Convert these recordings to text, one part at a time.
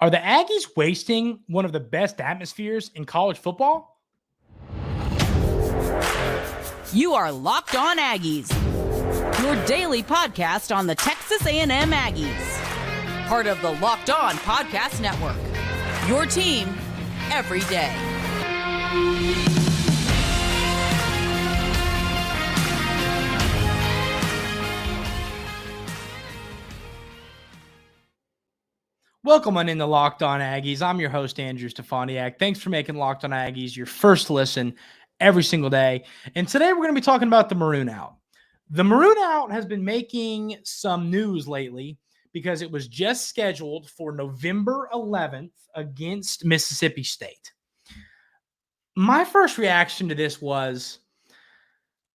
Are the Aggies wasting one of the best atmospheres in college football? You are Locked On Aggies, your daily podcast on the Texas A&M Aggies. Part of the Locked On Podcast Network, your team every day. Welcome on into Locked On Aggies. I'm your host, Andrew Stefaniak. Thanks for making Locked On Aggies your first listen every single day. And today we're going to be talking about the Maroon Out. The Maroon Out has been making some news lately because it was just scheduled for November 11th against Mississippi State. My first reaction to this was,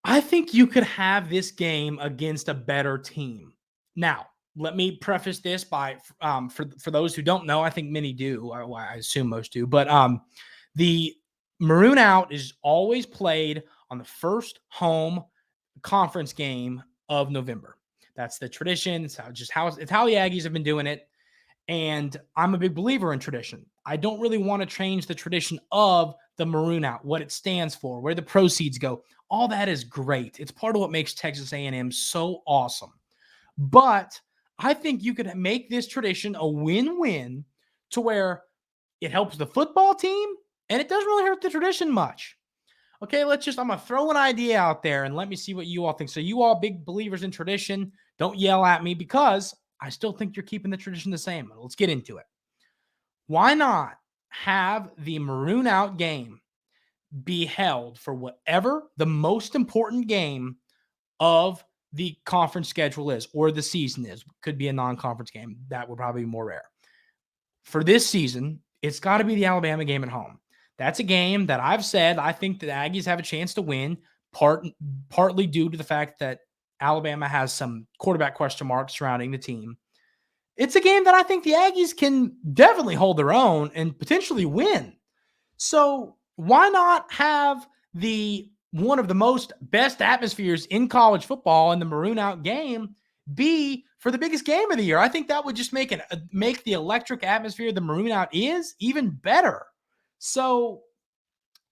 I think you could have this game against a better team. Now, let me preface this by, for those who don't know, I think many do, or I assume most do, but the Maroon Out is always played on the first home conference game of November. That's the tradition. It's how the Aggies have been doing it. And I'm a big believer in tradition. I don't really want to change the tradition of the Maroon Out, what it stands for, where the proceeds go. All that is great. It's part of what makes Texas A&M so awesome. But I think you could make this tradition a win-win to where it helps the football team and it doesn't really hurt the tradition much. Okay, I'm going to throw an idea out there and let me see what you all think. So you all big believers in tradition, don't yell at me because I still think you're keeping the tradition the same. Let's get into it. Why not have the Maroon Out game be held for whatever the most important game of the conference schedule is, or the season is? Could be a non-conference game. That would probably be more rare. For this season, it's got to be the Alabama game at home. That's a game that I've said I think the Aggies have a chance to win, partly due to the fact that Alabama has some quarterback question marks surrounding the team. It's a game that I think the Aggies can definitely hold their own and potentially win. So why not have one of the most best atmospheres in college football in the Maroon Out game be for the biggest game of the year? I think that would just make the electric atmosphere the Maroon Out is even better. So,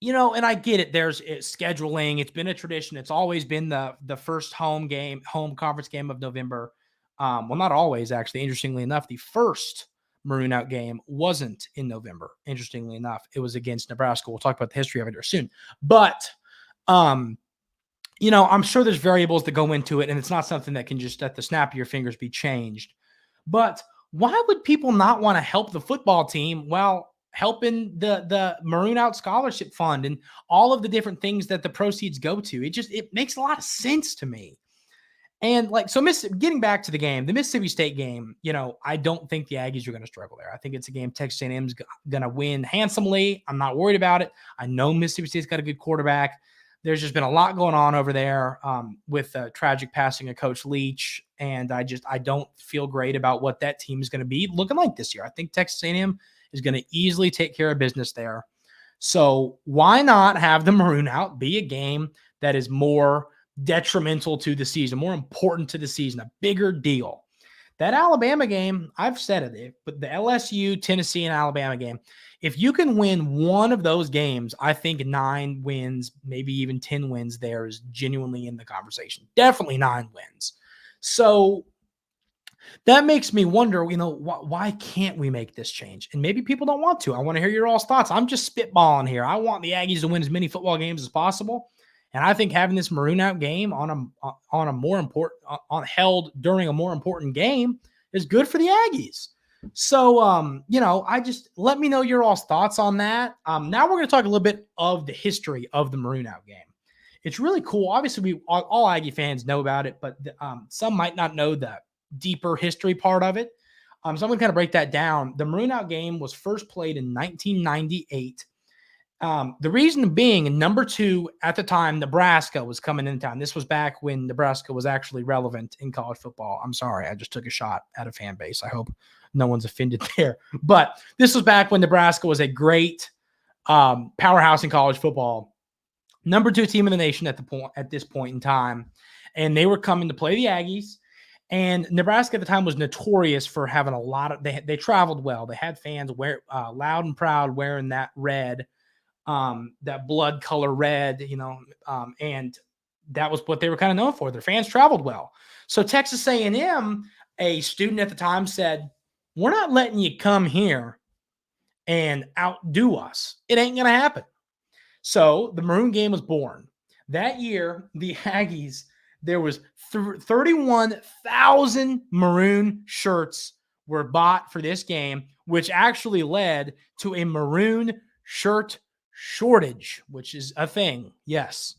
and I get it. There's scheduling. It's been a tradition. It's always been the first home conference game of November. Well, not always, actually. Interestingly enough, the first Maroon Out game wasn't in November. Interestingly enough, it was against Nebraska. We'll talk about the history of it here soon. But I'm sure there's variables that go into it, and it's not something that can just at the snap of your fingers be changed. But why would people not want to help the football team while helping the Maroon Out Scholarship Fund and all of the different things that the proceeds go to? It makes a lot of sense to me. And getting back to the game, the Mississippi State game, I don't think the Aggies are going to struggle there. I think it's a game Texas A&M's going to win handsomely. I'm not worried about it. I know Mississippi State's got a good quarterback. There's just been a lot going on over there with tragic passing of Coach Leach, and I don't feel great about what that team is going to be looking like this year. I think Texas A&M is going to easily take care of business there. So why not have the Maroon Out be a game that is more detrimental to the season, more important to the season, a bigger deal? That Alabama game, I've said it, but the LSU, Tennessee, and Alabama game, if you can win one of those games, I think 9 wins, maybe even 10 wins there is genuinely in the conversation. Definitely 9 wins. So that makes me wonder, why can't we make this change? And maybe people don't want to. I want to hear your all's thoughts. I'm just spitballing here. I want the Aggies to win as many football games as possible. And I think having this Maroon Out game held during a more important game is good for the Aggies. So, let me know your all's thoughts on that. Now we're going to talk a little bit of the history of the Maroon Out game. It's really cool. Obviously, all Aggie fans know about it, but some might not know the deeper history part of it. So I'm going to kind of break that down. The Maroon Out game was first played in 1998. The reason being, number 2 at the time, Nebraska was coming into town. This was back when Nebraska was actually relevant in college football. I'm sorry, I just took a shot at a fan base. I hope no one's offended there. But this was back when Nebraska was a great powerhouse in college football. Number 2 team in the nation at this point in time. And they were coming to play the Aggies. And Nebraska at the time was notorious for having a lot of, they traveled well. They had fans loud and proud wearing that red, that blood color red, and that was what they were kind of known for. Their fans traveled well. So Texas A&M, a student at the time, said, we're not letting you come here and outdo us. It ain't going to happen. So the Maroon game was born. That year, the Aggies, there was 31,000 Maroon shirts were bought for this game, which actually led to a Maroon shirt shortage, which is a thing. Yes.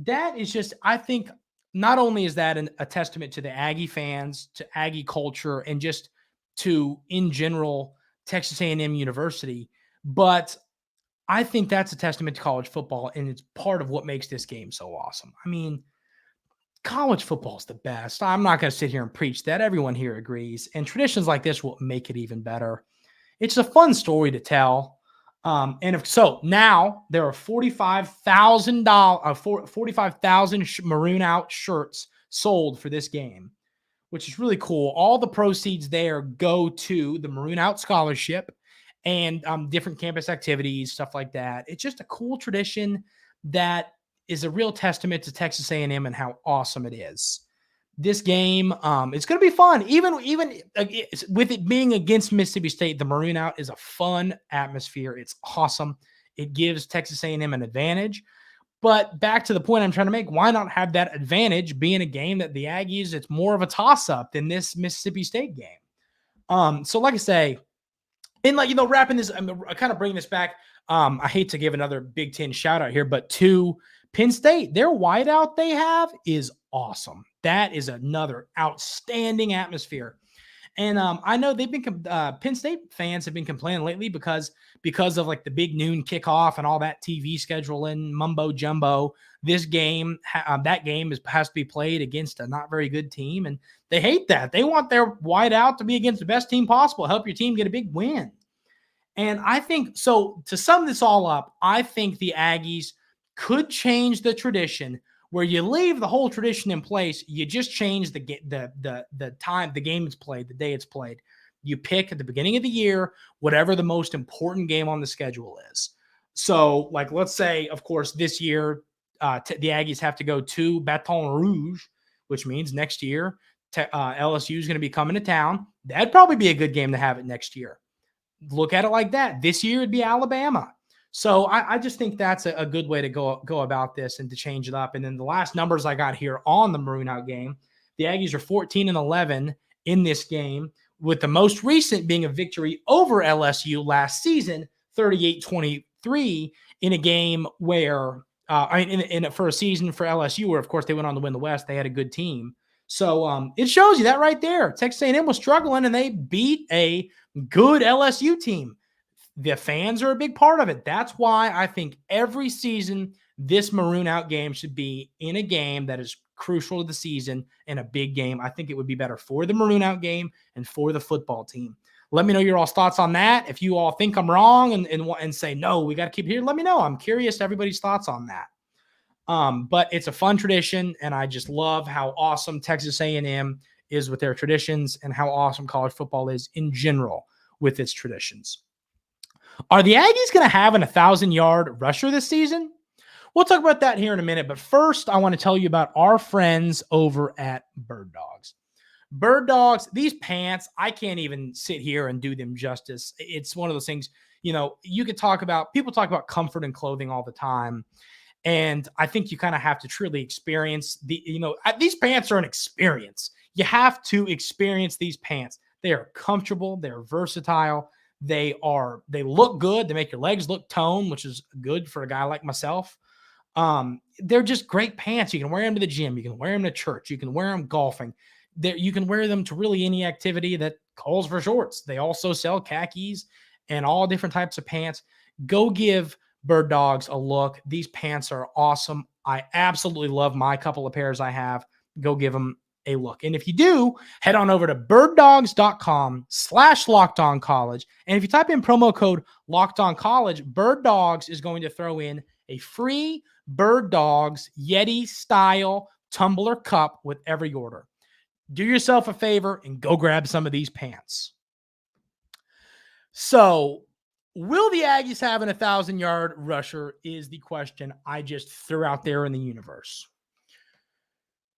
That is just, I think, not only is that a testament to the Aggie fans, to Aggie culture, and just to, in general, Texas A&M University, but I think that's a testament to college football, and it's part of what makes this game so awesome. I mean, college football is the best. I'm not going to sit here and preach that. Everyone here agrees, and traditions like this will make it even better. It's a fun story to tell. So now there are 45,000 Maroon Out shirts sold for this game, which is really cool. All the proceeds there go to the Maroon Out Scholarship and different campus activities, stuff like that. It's just a cool tradition that is a real testament to Texas A&M and how awesome it is. This game, it's going to be fun. Even with it being against Mississippi State, the Maroon Out is a fun atmosphere. It's awesome. It gives Texas A&M an advantage. But back to the point I'm trying to make, why not have that advantage being a game that the Aggies, it's more of a toss-up than this Mississippi State game. So like I say, and wrapping this, I'm kind of bringing this back. I hate to give another Big Ten shout out here, but to Penn State, their whiteout they have is awesome. That is another outstanding atmosphere. And I know they've been Penn State fans have been complaining lately because of like the big noon kickoff and all that TV scheduling mumbo jumbo. This game, that game has to be played against a not very good team, and they hate that. They want their whiteout to be against the best team possible, help your team get a big win. And I think so. To sum this all up, I think the Aggies could change the tradition where you leave the whole tradition in place. You just change the time the game is played, the day it's played. You pick at the beginning of the year whatever the most important game on the schedule is. So, like, let's say, of course, this year the Aggies have to go to Baton Rouge, which means next year LSU is going to be coming to town. That'd probably be a good game to have it next year. Look at it like that. This year it'd be Alabama. So I just think that's a good way to go about this and to change it up. And then the last numbers I got here on the Maroon Out game, the Aggies are 14-11 in this game, with the most recent being a victory over LSU last season, 38-23, in a game where, for a season for LSU, where, of course, they went on to win the West. They had a good team. So it shows you that right there. Texas A&M was struggling, and they beat a good LSU team. The fans are a big part of it. That's why I think every season this Maroon Out game should be in a game that is crucial to the season and a big game. I think it would be better for the Maroon Out game and for the football team. Let me know your all's thoughts on that. If you all think I'm wrong and say, no, we got to keep it here, let me know. I'm curious everybody's thoughts on that. But it's a fun tradition, and I just love how awesome Texas A&M is with their traditions and how awesome college football is in general with its traditions. Are the Aggies going to have an 1,000-yard rusher this season? We'll talk about that here in a minute, but first I want to tell you about our friends over at Bird Dogs. Bird Dogs, these pants, I can't even sit here and do them justice. It's one of those things, people talk about comfort and clothing all the time. And I think you kind of have to truly experience these pants are an experience. You have to experience these pants. They are comfortable. They're versatile. They look good. They make your legs look toned, which is good for a guy like myself. They're just great pants. You can wear them to the gym. You can wear them to church. You can wear them golfing. You can wear them to really any activity that calls for shorts. They also sell khakis and all different types of pants. Go give Bird Dogs a look. These pants are awesome. I absolutely love my couple of pairs I have. Go give them a look. And if you do, head on over to birddogs.com/lockedoncollege. And if you type in promo code lockedoncollege, Bird Dogs is going to throw in a free Bird Dogs Yeti style tumbler cup with every order. do yourself a favor and go grab some of these pants. So, will the Aggies have an 1,000-yard rusher is the question I just threw out there in the universe.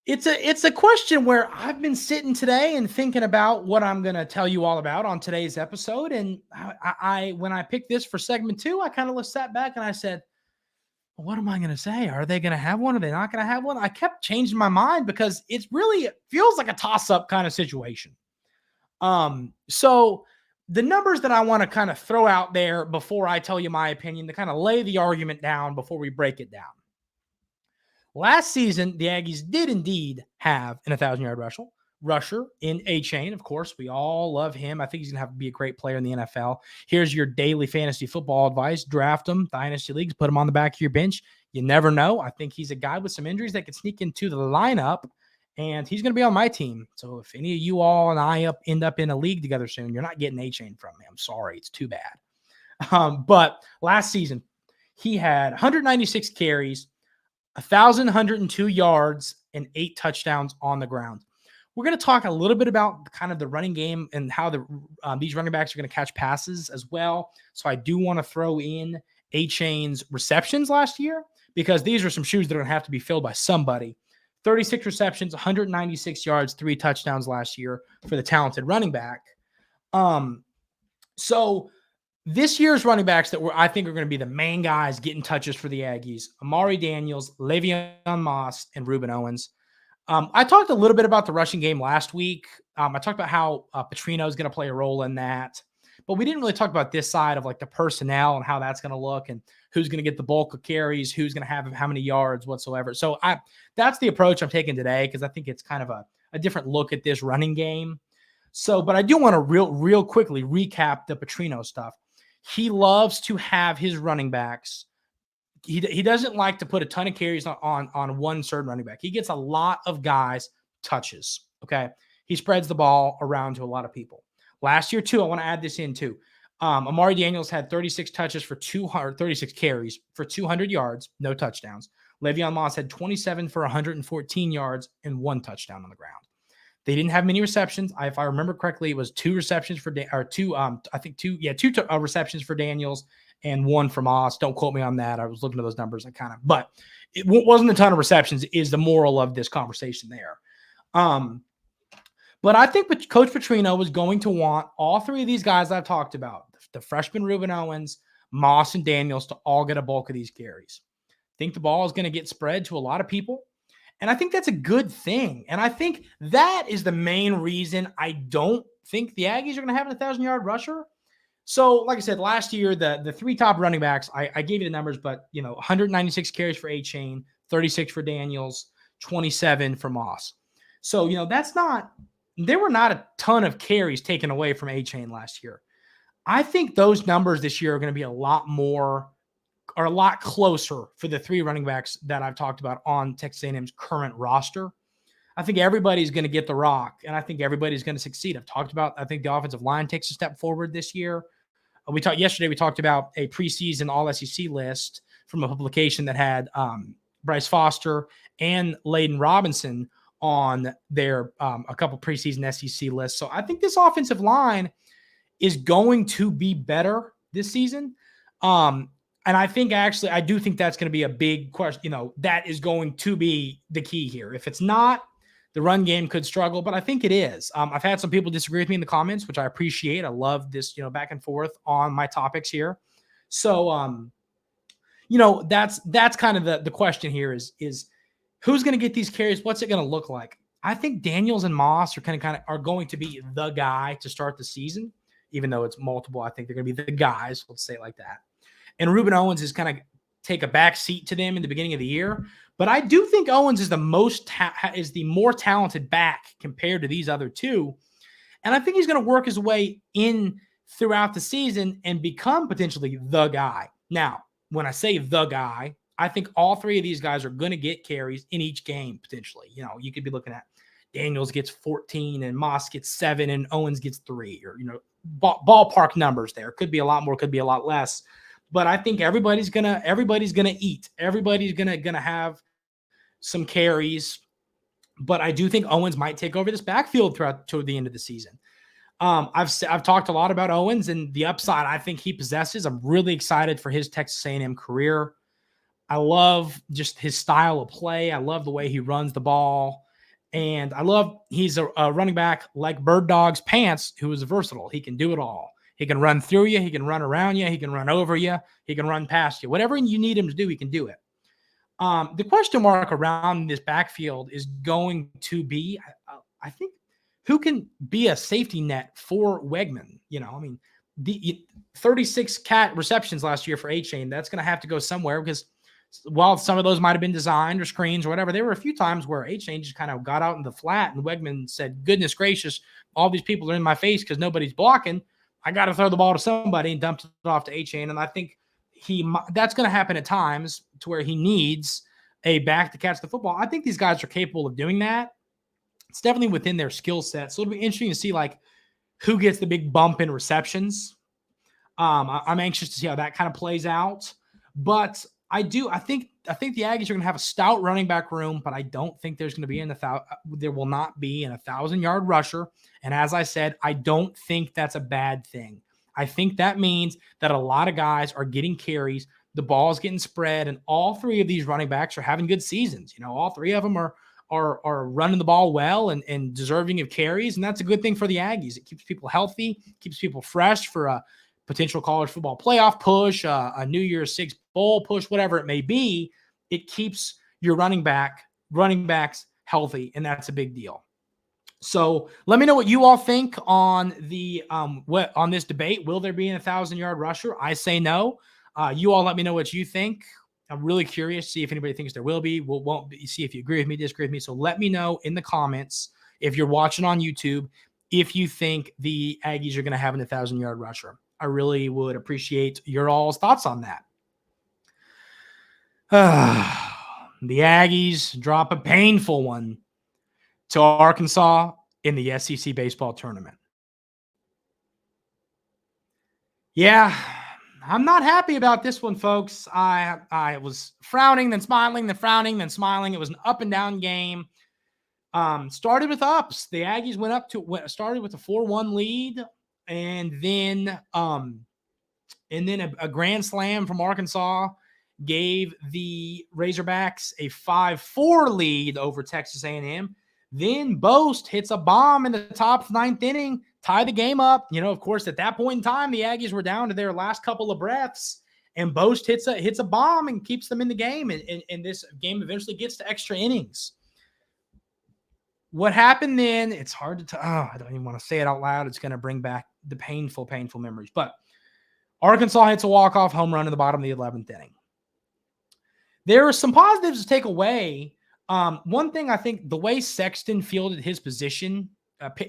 It's a question where I've been sitting today and thinking about what I'm going to tell you all about on today's episode. And I when I picked this for segment 2, I kind of sat back and I said, what am I going to say? Are they going to have one? Are they not going to have one? I kept changing my mind because it feels like a toss-up kind of situation. So the numbers that I want to kind of throw out there before I tell you my opinion to kind of lay the argument down before we break it down. Last season, the Aggies did indeed have an 1,000-yard rusher in Achane. Of course, we all love him. I think he's going to be a great player in the NFL. Here's your daily fantasy football advice. Draft him, dynasty leagues, put him on the back of your bench. You never know. I think he's a guy with some injuries that could sneak into the lineup, and he's going to be on my team. So if any of you all and I end up in a league together soon, you're not getting Achane from me. I'm sorry. It's too bad. But last season, he had 196 carries, 1,102 yards, and 8 touchdowns on the ground. We're going to talk a little bit about kind of the running game and how these running backs are going to catch passes as well. So I do want to throw in Achane's receptions last year because these are some shoes that are going to have to be filled by somebody. 36 receptions, 196 yards, 3 touchdowns last year for the talented running back. So this year's running backs that I think are going to be the main guys getting touches for the Aggies: Amari Daniels, Devon Achane, and Rueben Ownes. I talked a little bit about the rushing game last week. I talked about how Petrino is going to play a role in that, but we didn't really talk about this side of like the personnel and how that's going to look and who's going to get the bulk of carries, who's going to have how many yards whatsoever. So that's the approach I'm taking today because I think it's kind of a different look at this running game. So, but I do want to real quickly recap the Petrino stuff. He loves to have his running backs. He doesn't like to put a ton of carries on one certain running back. He gets a lot of guys touches, okay? He spreads the ball around to a lot of people. Last year, too, I want to add this in, too. Amari Daniels had 36 touches for 36 carries for 200 yards, no touchdowns. Devon Achane had 27 for 114 yards and 1 touchdown on the ground. They didn't have many receptions. If I remember correctly, it was 2 receptions for two receptions for Daniels and 1 from Moss. Don't quote me on that. I was looking at those numbers. But it wasn't a ton of receptions is the moral of this conversation there. But I think Coach Petrino was going to want all 3 of these guys I've talked about, the freshman Rueben Ownes, Moss, and Daniels, to all get a bulk of these carries. I think the ball is going to get spread to a lot of people. And I think that's a good thing. And I think that is the main reason I don't think the Aggies are going to have an 1,000-yard rusher. So, like I said, last year, the 3 top running backs, I gave you the numbers, but, 196 carries for Achane, 36 for Daniels, 27 for Moss. So, there were not a ton of carries taken away from Achane last year. I think those numbers this year are going to be a lot closer for the 3 running backs that I've talked about on Texas A&M's current roster. I think everybody's going to get the rock, and I think everybody's going to succeed. I think the offensive line takes a step forward this year. We talked about a preseason All-SEC list from a publication that had Bryce Foster and Layden Robinson on their a couple preseason SEC lists. So I think this offensive line is going to be better this season. And I think I do think that's going to be a big question. That is going to be the key here. If it's not, the run game could struggle, but I think it is. I've had some people disagree with me in the comments, which I appreciate. I love this, back and forth on my topics here. So, that's kind of the question here is who's going to get these carries? What's it going to look like? I think Daniels and Moss are kind of are going to be the guy to start the season, even though it's multiple. I think they're going to be the guys. Let's say it like that. And Rueben Ownes is kind of take a back seat to them in the beginning of the year. But I do think Owens is the more talented back compared to these other 2. And I think he's going to work his way in throughout the season and become potentially the guy. Now, when I say the guy, I think all 3 of these guys are going to get carries in each game potentially. You could be looking at Daniels gets 14 and Moss gets 7 and Owens gets 3 or, ballpark numbers there. Could be a lot more, could be a lot less. But I think everybody's gonna eat. Everybody's gonna have some carries. but I do think Owens might take over this backfield toward the end of the season. I've talked a lot about Owens and the upside I think he possesses. I'm really excited for his Texas A&M career. I love just his style of play. I love the way he runs the ball. And I love he's a running back like Bird Dog's pants who is versatile. He can do it all. He can run through you. He can run around you. He can run over you. He can run past you. Whatever you need him to do, he can do it. The question mark around this backfield is going to be, I think, who can be a safety net for Wegman? The 36 receptions last year for Achane, that's going to have to go somewhere because while some of those might have been designed or screens or whatever, there were a few times where Achane just kind of got out in the flat and Wegman said, goodness gracious, all these people are in my face because nobody's blocking. I got to throw the ball to somebody, and dumped it off to Achane. And I think that's going to happen at times to where he needs a back to catch the football. I think these guys are capable of doing that. It's definitely within their skill set. So it'll be interesting to see who gets the big bump in receptions. I'm anxious to see how that kind of plays out. But I think the Aggies are going to have a stout running back room, but I don't think there's going to be there will not be an 1,000-yard rusher. And as I said, I don't think that's a bad thing. I think that means that a lot of guys are getting carries, the ball is getting spread, and all three of these running backs are having good seasons. All three of them are running the ball well and deserving of carries, and that's a good thing for the Aggies. It keeps people healthy, keeps people fresh for a potential college football playoff push, a New Year's Six bowl push, whatever it may be. It keeps your running backs healthy, and that's a big deal. So let me know what you all think on on this debate. Will there be an 1,000-yard rusher? I say no. You all let me know what you think. I'm really curious to see if anybody thinks there will be. Won't be. See if you agree with me, disagree with me. So let me know in the comments if you're watching on YouTube if you think the Aggies are going to have an 1,000-yard rusher. I really would appreciate your all's thoughts on that. The Aggies drop a painful one to Arkansas in the SEC baseball tournament. Yeah, I'm not happy about this one, folks. I was frowning, then smiling, then frowning, then smiling. It was an up and down game. Started with ups. The Aggies started with a 4-1 lead, and then a grand slam from Arkansas gave the Razorbacks a 5-4 lead over Texas A&M. Then Boast hits a bomb in the top 9th inning, tie the game up. Of course, at that point in time, the Aggies were down to their last couple of breaths, and Boast hits a bomb and keeps them in the game. And this game eventually gets to extra innings. What happened then, it's hard to I don't even want to say it out loud. It's going to bring back the painful, painful memories. But Arkansas hits a walk-off home run in the bottom of the 11th inning. There are some positives to take away. One thing, I think the way Sexton fielded his position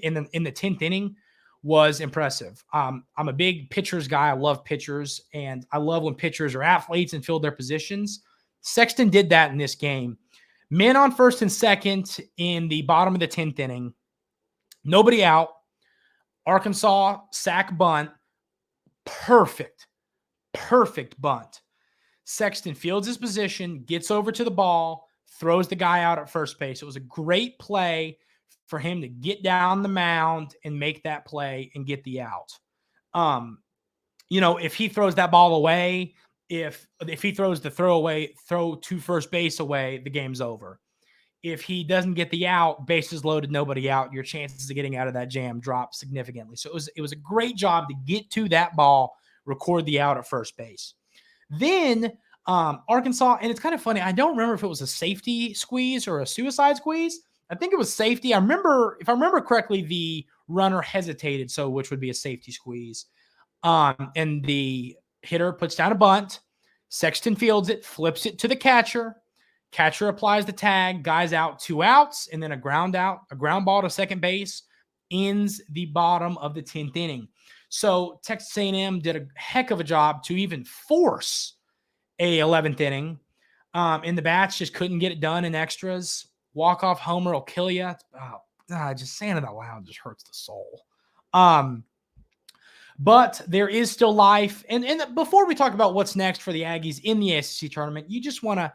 in the 10th inning was impressive. I'm a big pitchers guy. I love pitchers, and I love when pitchers are athletes and field their positions. Sexton did that in this game. Men on first and second in the bottom of the 10th inning. Nobody out. Arkansas sack bunt. Perfect bunt. Sexton fields his position, gets over to the ball, throws the guy out at first base. It was a great play for him to get down the mound and make that play and get the out. If he throws that ball away, if he throws the throw to first base away, the game's over. If he doesn't get the out, bases loaded, nobody out, your chances of getting out of that jam drop significantly. So it was a great job to get to that ball, record the out at first base. Then Arkansas, and it's kind of funny, I don't remember if it was a safety squeeze or a suicide squeeze. I think it was safety. If I remember correctly, the runner hesitated, which would be a safety squeeze. And the hitter puts down a bunt. Sexton fields it, flips it to the catcher. Catcher applies the tag, guy's out, 2 outs, and then a ground ball to second base ends the bottom of the 10th inning. So Texas A&M did a heck of a job to even force a 11th inning. And the bats just couldn't get it done in extras. Walk-off homer will kill you. Just saying it out loud just hurts the soul. But there is still life. And before we talk about what's next for the Aggies in the SEC tournament, you just want to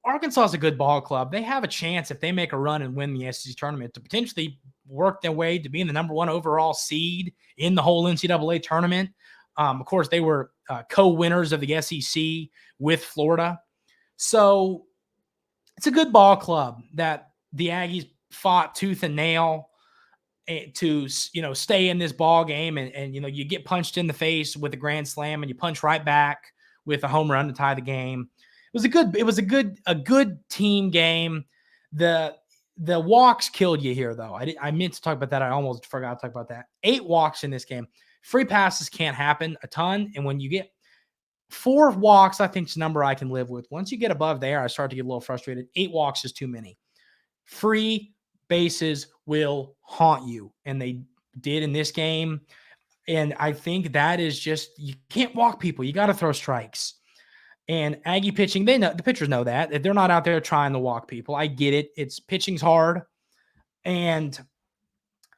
Arkansas is a good ball club. They have a chance if they make a run and win the SEC tournament to potentially work their way to being the number 1 overall seed in the whole NCAA tournament. Of course, they were co-winners of the SEC with Florida. So it's a good ball club that the Aggies fought tooth and nail to, stay in this ball game. And you get punched in the face with a grand slam and you punch right back with a home run to tie the game. It was a good team game. The walks killed you here, though. I meant to talk about that. I almost forgot to talk about that. 8 walks in this game. Free passes can't happen a ton. And when you get 4 walks, I think it's a number I can live with. Once you get above there, I start to get a little frustrated. 8 walks is too many. Free bases will haunt you. And they did in this game. And I think that is just, you can't walk people. You got to throw strikes. And Aggie pitching, they know, the pitchers know that. They're not out there trying to walk people. I get it. Pitching's hard. And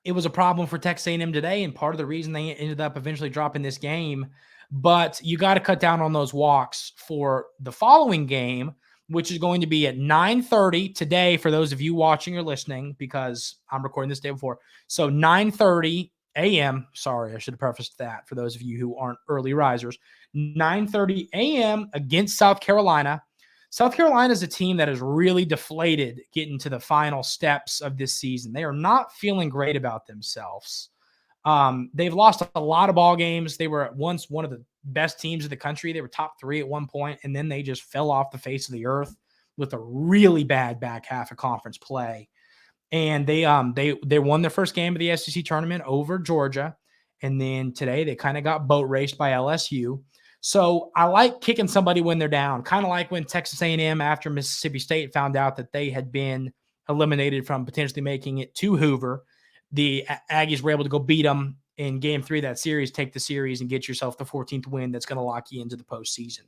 it was a problem for Texas A&M today, and part of the reason they ended up eventually dropping this game. But you got to cut down on those walks for the following game, which is going to be at 9:30 today for those of you watching or listening, because I'm recording this day before. So 9:30 a.m. Sorry, I should have prefaced that for those of you who aren't early risers. 9:30 a.m. against South Carolina. South Carolina is a team that is really deflated getting to the final steps of this season. They are not feeling great about themselves. They've lost a lot of ball games. They were once one of the best teams in the country. They were top 3 at one point, and then they just fell off the face of the earth with a really bad back half of conference play. And they won their first game of the SEC tournament over Georgia, and then today they kind of got boat raced by LSU. So I like kicking somebody when they're down, kind of like when Texas A&M after Mississippi State found out that they had been eliminated from potentially making it to Hoover. The Aggies were able to go beat them in game 3 of that series, take the series, and get yourself the 14th win that's going to lock you into the postseason.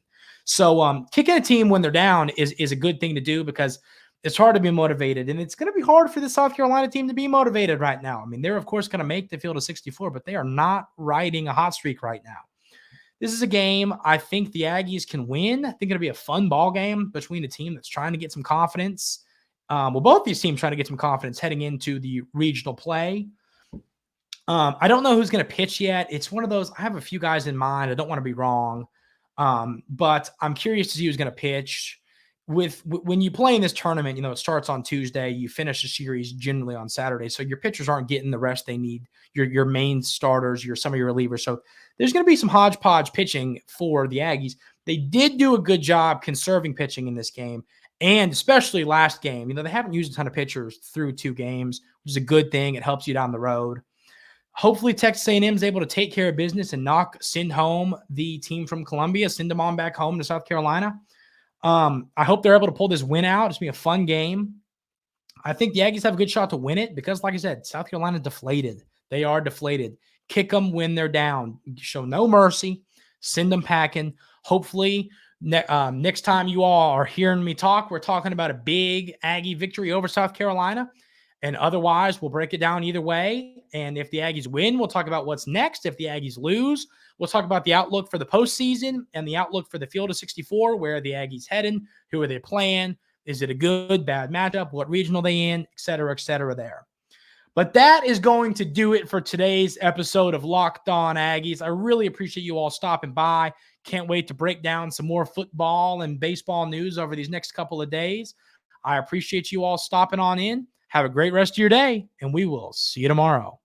So kicking a team when they're down is a good thing to do, because it's hard to be motivated, and it's going to be hard for the South Carolina team to be motivated right now. I mean, they're, of course, going to make the field of 64, but they are not riding a hot streak right now. This is a game I think the Aggies can win. I think it'll be a fun ball game between a team that's trying to get some confidence. Both these teams trying to get some confidence heading into the regional play. I don't know who's going to pitch yet. It's one of those, I have a few guys in mind. I don't want to be wrong, but I'm curious to see who's going to pitch. When you play in this tournament, it starts on Tuesday. You finish the series generally on Saturday, so your pitchers aren't getting the rest they need. Your main starters, some of your relievers. So there's going to be some hodgepodge pitching for the Aggies. They did do a good job conserving pitching in this game, and especially last game. They haven't used a ton of pitchers through 2 games, which is a good thing. It helps you down the road. Hopefully Texas A&M is able to take care of business and send home the team from Columbia, send them on back home to South Carolina. I hope they're able to pull this win out. It's going to be a fun game. I think the Aggies have a good shot to win it because, like I said, South Carolina deflated. They are deflated. Kick them when they're down. Show no mercy. Send them packing. Hopefully, next time you all are hearing me talk, we're talking about a big Aggie victory over South Carolina. And otherwise, we'll break it down either way. And if the Aggies win, we'll talk about what's next. If the Aggies lose, we'll talk about the outlook for the postseason and the outlook for the field of 64. Where are the Aggies heading? Who are they playing? Is it a good, bad matchup? What region are they in? Et cetera there. But that is going to do it for today's episode of Locked On Aggies. I really appreciate you all stopping by. Can't wait to break down some more football and baseball news over these next couple of days. I appreciate you all stopping on in. Have a great rest of your day, and we will see you tomorrow.